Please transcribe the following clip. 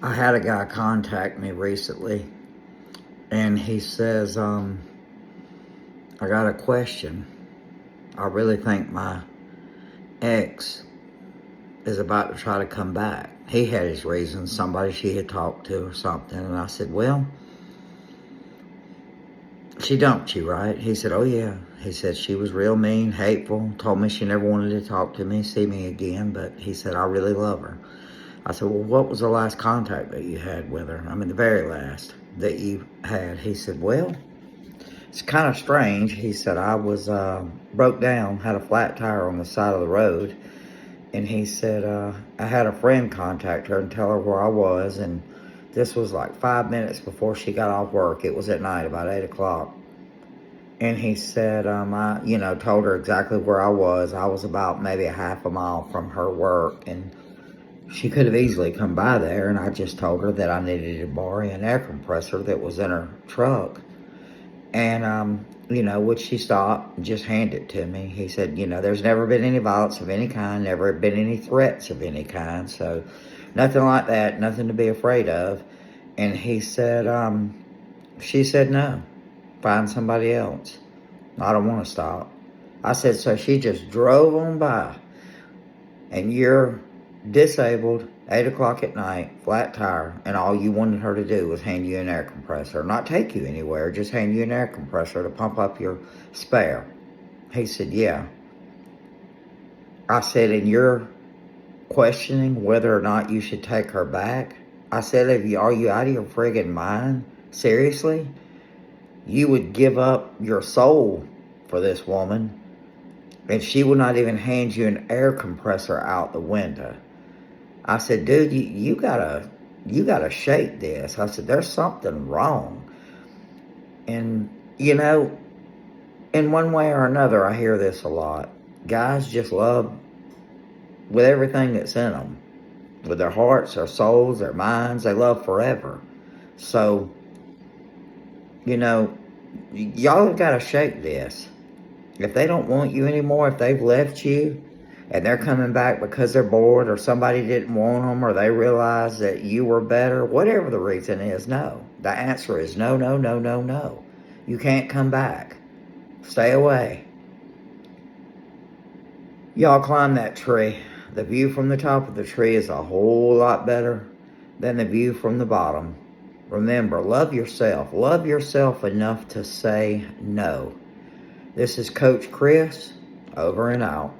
I had a guy contact me recently, and he says, I got a question. I really think my ex is about to try to come back. He had his reasons, somebody she had talked to or something. And I said, well, she dumped you, right? He said, oh yeah. He said she was real mean, hateful, told me she never wanted to talk to me, see me again, but he said, I really love her. I said, well, what was the last contact that you had with her? I mean, the very last that you had. He said, well, it's kind of strange. He said, I was broke down, had a flat tire on the side of the road. And he said, I had a friend contact her and tell her where I was. And this was like 5 minutes before she got off work. It was at night, about 8 o'clock. And he said, I, told her exactly where I was. I was about maybe a half a mile from her work. And she could have easily come by there. And I just told her that I needed to borrow an air compressor that was in her truck. And, would she stop and just hand it to me? He said, there's never been any violence of any kind, never been any threats of any kind. So nothing like that, nothing to be afraid of. And he said, she said, no, find somebody else. I don't want to stop. I said, so she just drove on by and you're disabled, 8 o'clock at night, flat tire, and all you wanted her to do was hand you an air compressor. Not take you anywhere, just hand you an air compressor to pump up your spare. He said, yeah. I said, and you're questioning whether or not you should take her back? I said, are you out of your friggin' mind? Seriously? You would give up your soul for this woman, and she would not even hand you an air compressor out the window. I said, dude, you gotta shake this. I said, there's something wrong. And, in one way or another, I hear this a lot. Guys just love with everything that's in them. With their hearts, their souls, their minds, they love forever. So, y'all have gotta shake this. If they don't want you anymore, if they've left you, and they're coming back because they're bored or somebody didn't want them or they realize that you were better, whatever the reason is, no. The answer is no, no, no, no, no. You can't come back. Stay away. Y'all climb that tree. The view from the top of the tree is a whole lot better than the view from the bottom. Remember, love yourself. Love yourself enough to say no. This is Coach Chris, over and out.